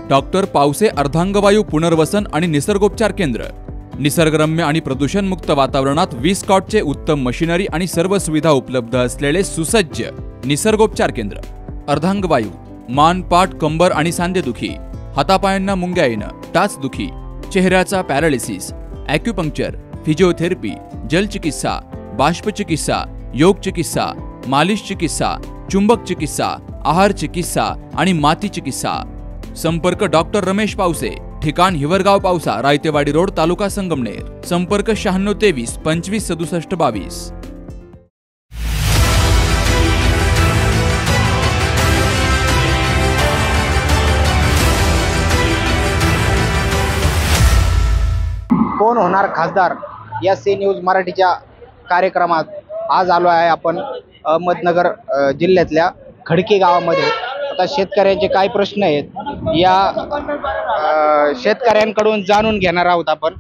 Doctor Pawase अर्धांगवायू पुनर्वसन आणि निसर्गोपचार केंद्र। निसर्गरम्य आणि प्रदूषणमुक्त वातावरणात 20 कॉटचे उत्तम मशिनरी आणि सर्व सुविधा उपलब्ध असलेले सुसज्ज निसर्गोपचार केंद्र। अर्धांगवायू, मान, पाठ, कंबर आणि सांधेदुखी, हातापायांना मुंग्या येणं, टाचदुखी, चेहऱ्याचा पॅरालिसिस, ॲक्युपंक्चर, फिजिओथेरपी, जलचिकित्सा, बाष्पचिकित्सा, योग चिकित्सा, मालिश चिकित्सा, चुंबक चिकित्सा, आहार चिकित्सा आणि माती चिकित्सा। संपर्क डॉक्टर रमेश पावसे, ठिकाण हिवरगाव पावसा, रायतेवाडी रोड, तालुका संगमनेर। संपर्क 9623 25 67 22। कोण होणार खासदार या सी न्यूज मराठीच्या कार्यक्रमात आज आलो आहे आपण अहमदनगर जिल्ह्यातल्या खडकी गावामध्ये। आता शेतकऱ्यांचे काय प्रश्न आहेत या शेतकऱ्यांकडून जाणून घेणार आहोत आपण।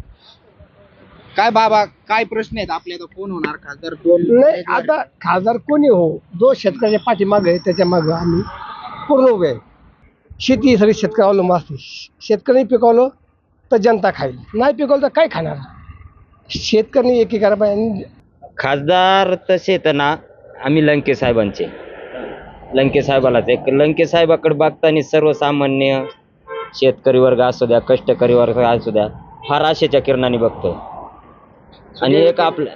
काय बाबा, काय प्रश्न आहेत आपले? आता कोण होणार खासदार? नाही, आता खासदार कोणी हो, जो शेतकऱ्याच्या पाठीमागे आहे त्याच्या मागे आम्ही पूर्ण उभे आहे। शेती सगळी शेतकऱ्याला अवलंबून असते। शेतकऱ्यांनी पिकवलं तर जनता खाईल, नाही पिकवलं तर काय खाणार? शेतकऱ्यांनी एकी करा पाहिजे। खासदार तसे तर ना आम्ही लंके साहेबांचे, लंके साहेबालाच एक लंके साहेबाकडे बघताना सर्वसामान्य शेतकरी वर्ग असू द्या, कष्टकरी वर्ग असू द्या, फार आशेच्या किरणाने बघतो। आणि एक आपल्या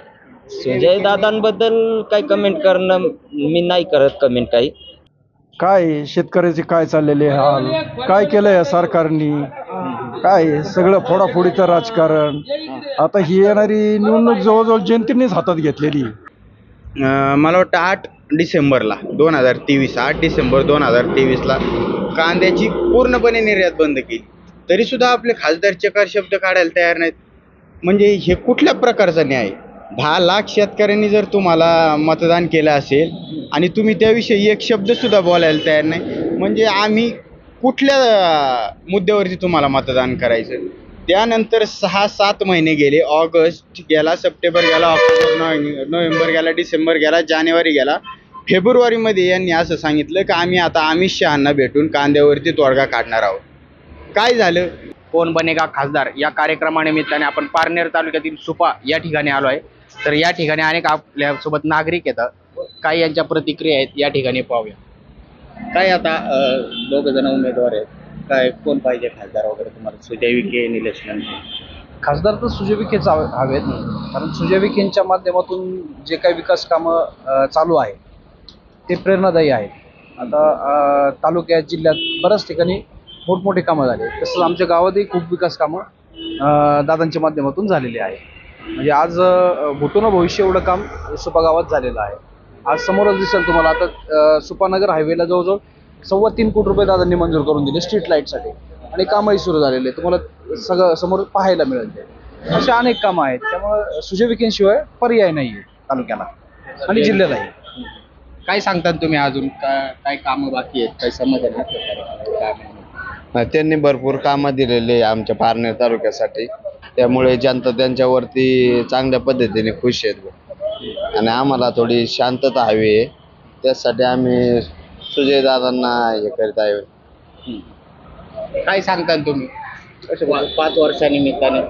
सुजय दादांबद्दल काही कमेंट करणं मी नाही करत कमेंट काही। काय शेतकऱ्याचे काय चाललेले हाल, काय केलं या सरकारने, काय सगळं फोडाफोडीचं राजकारण। आता ही येणारी निवडणूक जवळजवळ जनतेनेच हातात घेतलेली। मला वाटतं 8 डिसेंबरला 2023 8 डिसेंबर 2023ला कांद्याची पूर्णपणे निर्यात बंद केली, तरी सुद्धा आपले खासदार चकार शब्द काढायला तयार नाहीत। म्हणजे हे कुठल्या प्रकारचा न्याय? 10 लाख शेतकऱ्यांनी जर तुम्हाला मतदान केलं असेल आणि तुम्ही त्याविषयी एक शब्द सुद्धा बोलायला तयार नाही, म्हणजे आम्ही कुठल्या मुद्द्यावरती तुम्हाला मतदान करायचं? त्यानंतर 6-7 महिने गेले, ऑगस्ट गेला, सप्टेंबर गेला, ऑक्टोबर, नोव्हेंबर गेला, डिसेंबर गेला, जानेवारी गेला, फेब्रुवारीमध्ये यांनी असं सांगितलं की आम्ही आता अमित शहांना भेटून कांद्यावरती तोडगा काढणार आहोत। काय झालं? कोण बनेगा खासदार या कार्यक्रमानिमित्ताने आपण पारनेर तालुक्यातील सुपा या ठिकाणी आलो आहे। तर या ठिकाणी अनेक आपल्यासोबत नागरिक येतात, काही यांच्या प्रतिक्रिया आहेत, या ठिकाणी पाहूया। काय आता 2 जण उमेदवार आहेत, काय कोण पाहिजे खासदार वगैरे तुम्हाला? सुजय विखे, निलेश लंके? खासदार तर सुजय विखेच हवेत, कारण सुजय विखेंच्या माध्यमातून जे काही विकास कामं चालू आहे ते प्रेरणादायी आहेत। आता तालुक्यात, जिल्ह्यात बऱ्याच ठिकाणी मोठमोठी कामं झाली, तसंच आमच्या गावातही खूप विकास कामं दादांच्या माध्यमातून झालेली आहे। म्हणजे आज भूतून भविष्य एवढं काम सुपा गावात झालेलं आहे। आज समोरच दिसेल तुम्हाला, आता सुपानगर हायवेला जवळजवळ 3.25 कोटी रुपये दादांनी मंजूर करून दिले स्ट्रीट लाईटसाठी, आणि कामही सुरू झालेले तुम्हाला सगळं समोर पाहायला मिळेल। असे अनेक कामं आहेत, त्यामुळे सुजय विखेंशिवाय पर्याय नाही आहे तालुक्याला आणि जिल्ह्यालाही। काय सांगतात तुम्ही? अजून काय कामं बाकी आहेत? काय समाधान आहे? त्यांनी भरपूर कामं दिलेली आमच्या पारनेर तालुक्यासाठी, त्यामुळे जनता त्यांच्यावरती चांगल्या पद्धतीने खुश आहेत आणि आम्हाला थोडी शांतता हवी आहे, त्यासाठी आम्ही सुजय दादांना हे करीत आहे। काय सांगतात तुम्ही? 5 वर्षानिमित्ताने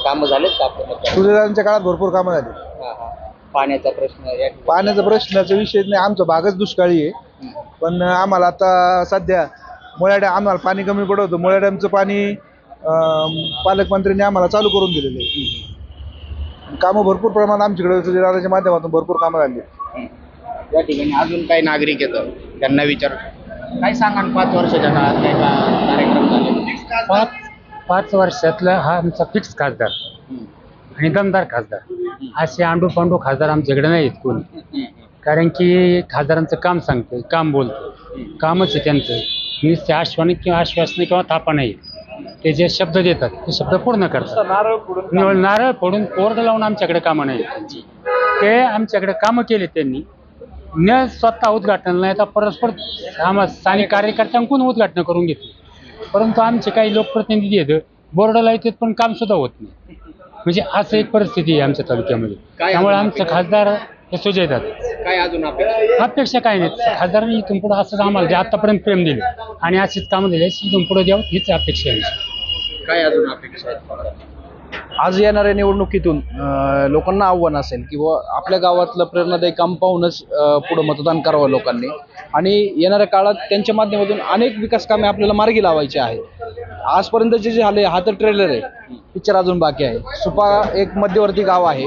कामं झालेत का आपल्या? सुजयदादांच्या काळात भरपूर कामं झाली। पाण्याचा प्रश्न, पाण्याचा प्रश्नाचा विषय नाही, आमचा भागच दुष्काळी आहे। पण आम्हाला आता सध्या मुळा डॅम, आम्हाला पाणी कमी पडत, मुळा डॅमचं पाणी पालकमंत्र्यांनी आम्हाला चालू करून दिलेलं आहे। कामं भरपूर प्रमाणात आमच्याकडे सुजयदादाच्या माध्यमातून भरपूर कामं झाली। या ठिकाणी अजून काही नागरिक येतात, त्यांना विचार काय सांगा 5 वर्षाच्या काळात काय कार्यक्रम झाले? 5 वर्षातला हा आमचा फिक्स खासदार आणि दमदार खासदार। असे आंडू पांडू खासदार आमच्याकडे नाहीत कोणी, कारण की खासदारांचं काम सांगतं, काम बोलतं, कामच आहे त्यांचं। नुसते आश्वासने किंवा थापा नाही, ते जे शब्द देतात ते शब्द पूर्ण करतात। नारळ फोडून बोर्ड लावून आमच्याकडे कामं नाही त्यांची, ते आमच्याकडे कामं केले त्यांनी, न स्वतः उद्घाटन नाही तर परस्पर स्थानिक कार्यकर्त्यांकडून उद्घाटन करून घेतले। परंतु आमचे काही लोकप्रतिनिधी आहेत, बोर्डाला येतात पण काम सुद्धा होत नाही। म्हणजे असं एक परिस्थिती आहे आमच्या तालुक्यामध्ये। त्यामुळे आमचं खासदार हे सुजयदात. काय अजून अपेक्षा? अपेक्षा काय नाही, खासदारांनी इथून पुढे असंच आम्हाला जे आतापर्यंत प्रेम दिले आणि अशीच कामं दिली इथून पुढे द्यावं हीच अपेक्षा आहे आमची. काय अजून अपेक्षा आहेत? आज येणाऱ्या निवडणुकीतून लोकांना आव्हान असेल की आपल्या गावातलं प्रेरणादायी काम पाहूनच पुढं मतदान करावं लोकांनी आणि येणाऱ्या काळात त्यांच्या माध्यमातून अनेक विकास कामे आपल्याला मार्गी लावायची आहेत. आजपर्यंत जे झाले हा तर ट्रेलर आहे, पिक्चर अजून बाकी आहे. सुपा एक मध्यवर्ती गाव आहे.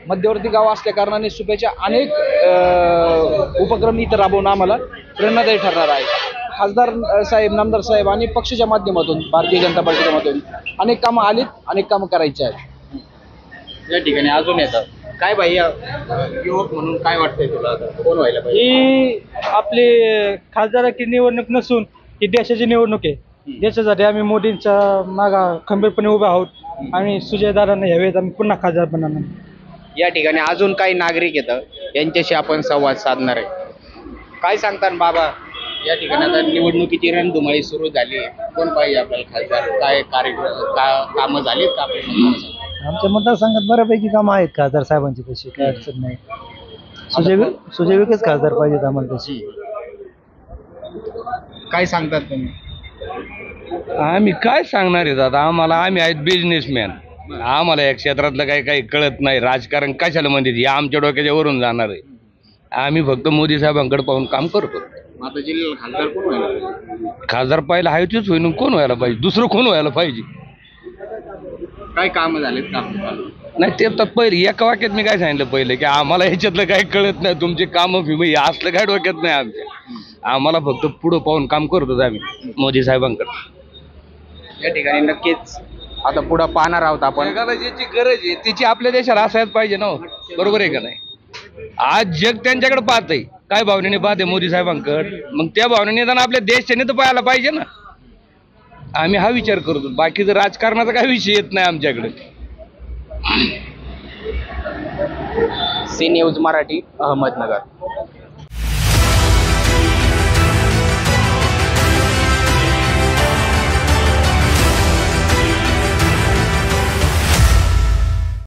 मध्यवर्ती गाव असल्या कारणाने सुप्याच्या अनेक उपक्रम इथं राबवणं आम्हाला प्रेरणादायी ठरणार आहे. खासदार साहेब, नामदार साहेब आणि पक्षाच्या माध्यमातून, भारतीय जनता पार्टीच्या माध्यमातून अनेक कामं आलीत, अनेक कामं करायची आहेत. या ठिकाणी अजून येतात. काय भाई युवक म्हणून काय वाटतंय तुला, आता कोण व्हायला पाहिजे? ही आपली खासदाराची निवडणूक नसून ही देशाची निवडणूक आहे. देशासाठी आम्ही मोदींच्या मागा खंबीरपणे उभे आहोत आणि सुजयदारांना ह्यावेळेस आम्ही पुन्हा खासदार बनवणार. या ठिकाणी अजून काही नागरिक येतात, यांच्याशी आपण संवाद साधणार आहे. काय सांगतात बाबा, या ठिकाणी आता निवडणुकीची रणधुमाळी सुरू झाली आहे. कोण पाहिजे आपल्याला खासदार? काय कार्यक्रम कामं झालीत का आपल्या मतदारसंघात? आमच्या मतदारसंघात बऱ्यापैकी कामं आहेत खासदार साहेबांची, तशी काय अडचण नाही. सुजयविकेच खासदार पाहिजेत आम्हाला तशी. काय सांगतात तुम्ही? आम्ही काय सांगणार आहे दादा, आम्ही आहेत बिझनेसमॅन. आम्हाला या क्षेत्रातलं काही कळत नाही. राजकारण कशाला म्हणते हे आमच्या डोक्याच्या वरून जाणार आहे. आम्ही फक्त मोदी साहेबांकडे पाहून काम करतो. आता जिल्ह्याला खासदार कोण व्हायला पाहिजे? खासदार पाहिलं हायचीच होईन, कोण व्हायला पाहिजे? दुसरं कोण व्हायला पाहिजे? काय कामं झालेत का? नाही ते तर पहिले एका वाक्यात मी काय सांगितलं पहिलं की आम्हाला ह्याच्यातलं काही कळत नाही. तुमचे कामं फिमं हे असलं काय डोक्यात नाही आमच्या. आम्हाला फक्त पुढं पाहून काम करतो आम्ही मोदी साहेबांकडे. या ठिकाणी नक्कीच आता पुढं पाहणार आहोत आपण. जगाला ज्याची गरज आहे तिची आपल्या देशाला असायला पाहिजे ना, बरोबर आहे का नाही? आज जग त्यांच्याकडे पाहतंय, काय भावनेने पाहते मोदी साहेबांकडे, मग त्या भावनेने आपल्या देशाने तर पाहायला पाहिजे ना. आम्ही हा विचार करतो, बाकीचं राजकारणाचा काही विषय येत नाही आमच्याकडे. C news Marathi, Ahmednagar.